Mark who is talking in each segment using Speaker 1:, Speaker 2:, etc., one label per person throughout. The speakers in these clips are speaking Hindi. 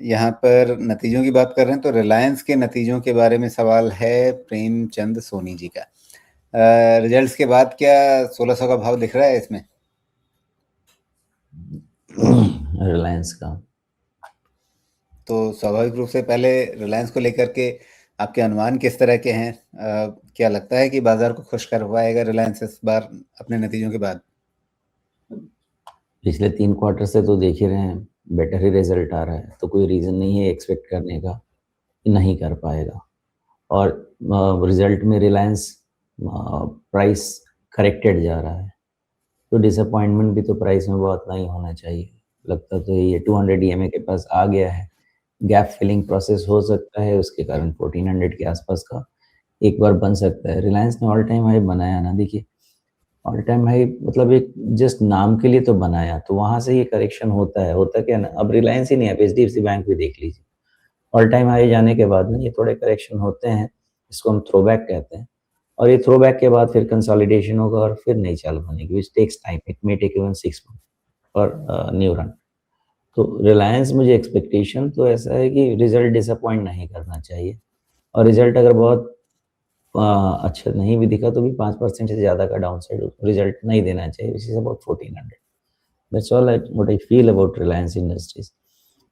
Speaker 1: यहाँ पर नतीजों की बात कर रहे हैं तो रिलायंस के नतीजों के बारे में सवाल है प्रेमचंद सोनी जी का। रिजल्ट्स के बाद क्या 1600 का भाव दिख रहा है इसमें?
Speaker 2: रिलायंस का
Speaker 1: तो स्वाभाविक रूप से पहले रिलायंस को लेकर के आपके अनुमान किस तरह के हैं? क्या लगता है कि बाजार को खुश कर पाएगा रिलायंस इस बार अपने नतीजों के बाद?
Speaker 2: पिछले 3 क्वार्टर से तो देख ही रहे हैं, बेटर ही रिजल्ट आ रहा है, तो कोई रीज़न नहीं है एक्सपेक्ट करने का कि नहीं कर पाएगा। और रिजल्ट में रिलायंस प्राइस करेक्टेड जा रहा है, तो डिसअपॉइंटमेंट भी तो प्राइस में बहुत नहीं होना चाहिए। लगता तो ये 200 ईएमए के पास आ गया है, गैप फिलिंग प्रोसेस हो सकता है, उसके कारण 1400 के आसपास का एक बार बन सकता है। रिलायंस ने ऑल टाइम हाई बनाया ना, देखिए ऑल टाइम हाई मतलब एक जस्ट नाम के लिए तो बनाया, तो वहाँ से ये करेक्शन होता है। होता क्या है ना, अब रिलायंस ही नहीं, आप एचडीएफसी बैंक भी देख लीजिए, ऑल टाइम हाई जाने के बाद ना ये थोड़े करेक्शन होते हैं, इसको हम थ्रोबैक कहते हैं। और ये थ्रोबैक के बाद फिर कंसोलिडेशन होगा और फिर नई चाल बनेगी, which takes time, it may take even 6 month for new run. तो रिलायंस, मुझे एक्सपेक्टेशन तो ऐसा है कि रिजल्ट डिसअपॉइंट नहीं करना चाहिए, और रिजल्ट अगर बहुत अच्छा नहीं भी दिखा तो भी 5% से ज़्यादा का डाउन साइड रिजल्ट नहीं देना चाहिए, which is about 1400। That's all what I feel about Reliance industries.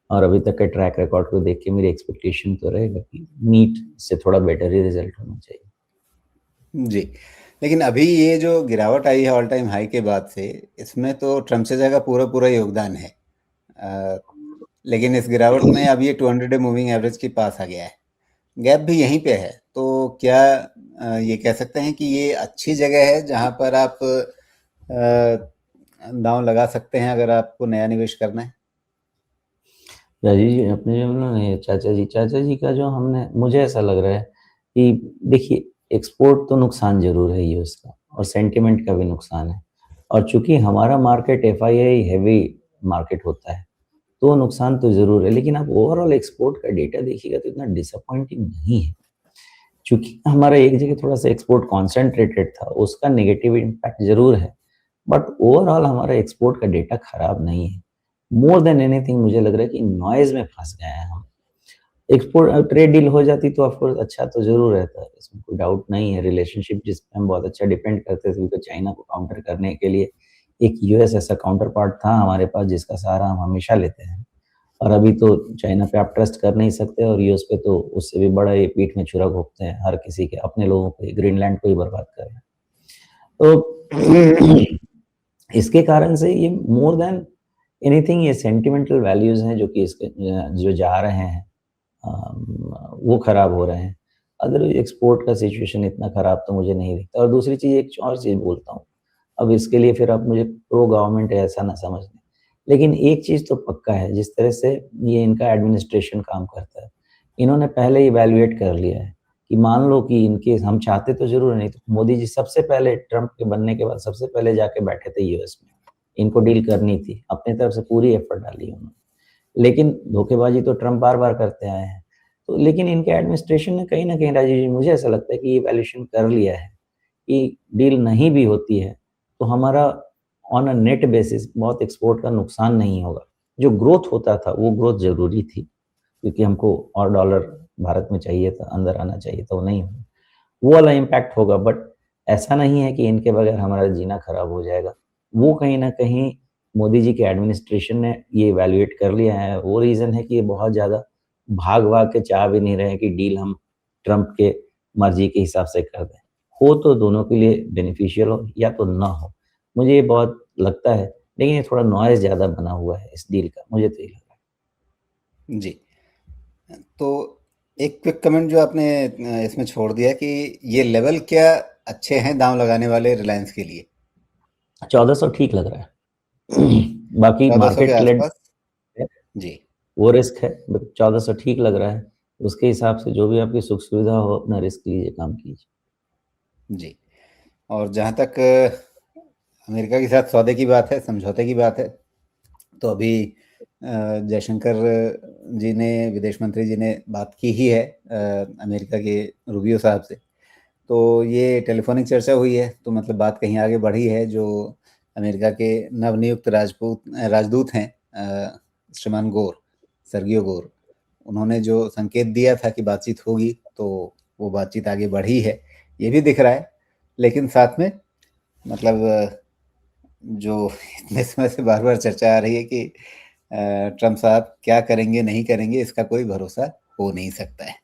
Speaker 2: और अभी तक के ट्रैक रिकॉर्ड को देख के मेरी एक्सपेक्टेशन तो रहेगा कि नीट से थोड़ा बेटर ही रिजल्ट होना चाहिए।
Speaker 1: जी, लेकिन अभी ये जो गिरावट आई है ऑल टाइम हाई के बाद से, इसमें तो ट्रम्प चाचा का पूरा योगदान है। लेकिन इस गिरावट में अब ये 200 डे मूविंग एवरेज के पास आ गया है, गैप भी यहीं पे है। तो क्या ये कह सकते हैं कि ये अच्छी जगह है जहां पर आप दांव लगा सकते हैं अगर आपको नया निवेश करना है?
Speaker 2: राजीव जी, अपने जो ना चाचा जी का जो हमने, मुझे ऐसा लग रहा है कि देखिए, एक्सपोर्ट तो नुकसान जरूर है यूएस का, और सेंटिमेंट का भी नुकसान है। और चूंकि हमारा मार्केट एफआईआई हैवी मार्केट होता है, तो नुकसान तो जरूर है, लेकिन आप ओवरऑल एक्सपोर्ट का डेटा देखिएगा तो इतना डिसअपॉइंटिंग नहीं है। चूंकि हमारा एक जगह थोड़ा सा एक्सपोर्ट कॉन्सेंट्रेटेड था, उसका नेगेटिव इम्पैक्ट जरूर है, बट ओवरऑल हमारा एक्सपोर्ट का डेटा खराब नहीं है। मोर देन एनीथिंग मुझे लग रहा है कि नॉइज में फंस गए हैं हम। एक्सपोर्ट ट्रेड डील हो जाती तो ऑफकोर्स अच्छा तो जरूर रहता है, इसमें कोई डाउट नहीं है। रिलेशनशिप जिस पे हम बहुत अच्छा डिपेंड करते थे, क्योंकि चाइना को काउंटर करने के लिए एक यूएस ऐसा काउंटर पार्ट था हमारे पास जिसका सहारा हम हमेशा लेते हैं। और अभी तो चाइना पे आप ट्रस्ट कर नहीं सकते, और यूएस पे तो उससे भी बड़ा ये पीठ में छुरा घोंपते हैं हर किसी के, अपने लोगों को, ग्रीनलैंड को ही बर्बाद कर रहे हैं। तो इसके कारण से ये मोर देन एनीथिंग ये सेंटिमेंटल वैल्यूज हैं जो कि इसके जो जा रहे हैं, वो खराब हो रहे हैं। अगर एक्सपोर्ट का सिचुएशन इतना खराब तो मुझे नहीं दिखता। और दूसरी चीज, एक और चीज बोलता हूँ, अब इसके लिए फिर आप मुझे प्रो गवर्नमेंट है ऐसा ना समझ लें, लेकिन एक चीज तो पक्का है, जिस तरह से ये इनका एडमिनिस्ट्रेशन काम करता है, इन्होंने पहले इवैल्यूएट कर लिया है कि मान लो कि इनके हम चाहते तो जरूर नहीं, तो मोदी जी सबसे पहले ट्रंप के बनने के बाद सबसे पहले जाके बैठे थे यूएस में, इनको डील करनी थी, अपनी तरफ से पूरी एफर्ट डाली उन्होंने। लेकिन धोखेबाजी तो ट्रंप बार बार करते आए हैं। तो लेकिन इनके एडमिनिस्ट्रेशन ने कहीं ना कहीं, राजीव जी, मुझे ऐसा लगता है कि ये वैल्यूएशन कर लिया है कि डील नहीं भी होती है तो हमारा ऑन अ नेट बेसिस बहुत एक्सपोर्ट का नुकसान नहीं होगा। जो ग्रोथ होता था वो ग्रोथ जरूरी थी, क्योंकि हमको और डॉलर भारत में चाहिए था, अंदर आना चाहिए था, वो नहीं हुआ। वो वाला इम्पैक्ट होगा, बट ऐसा नहीं है कि इनके बगैर हमारा जीना खराब हो जाएगा। वो कहीं ना कहीं मोदी जी के एडमिनिस्ट्रेशन ने ये इवैल्यूएट कर लिया है। वो रीज़न है कि ये बहुत ज़्यादा भाग-भाग के चाह भी नहीं रहे हैं कि डील हम ट्रंप के मर्ज़ी के हिसाब से कर दें। हो तो दोनों के लिए बेनिफिशियल हो, या तो ना हो। मुझे ये बहुत लगता है, लेकिन ये थोड़ा नॉइज़ ज़्यादा बना हुआ है इस डील का, मुझे तो ये लग रहा है।
Speaker 1: जी, तो एक क्विक कमेंट जो आपने इसमें छोड़ दिया कि ये लेवल क्या अच्छे हैं दांव लगाने वाले रिलायंस के लिए?
Speaker 2: 1400 ठीक लग रहा है। बाकी
Speaker 1: 1400 के
Speaker 2: मार्केट लेड
Speaker 1: आसपास?
Speaker 2: है,
Speaker 1: जी।
Speaker 2: वो रिस्क है, बट 1400 ठीक लग रहा है। उसके हिसाब से जो भी आपकी सुख सुविधा हो, अपना रिस्क लीजिए, काम कीजिए।
Speaker 1: जी, और जहाँ तक अमेरिका के साथ सौदे की बात है, समझौते की बात है, तो अभी जयशंकर जी ने, विदेश मंत्री जी ने बात की ही है अमेरिका के रूबियो साहब से। तो ये टेलीफोनिक चर्चा हुई है, तो मतलब बात कहीं आगे बढ़ी है। जो अमेरिका के नवनियुक्त राजदूत हैं, श्रीमान गोर, सर्गियो गोर, उन्होंने जो संकेत दिया था कि बातचीत होगी, तो वो बातचीत आगे बढ़ी है, ये भी दिख रहा है। लेकिन साथ में मतलब जो इतने समय से बार-बार चर्चा आ रही है कि ट्रम्प साहब क्या करेंगे, नहीं करेंगे, इसका कोई भरोसा हो नहीं सकता है।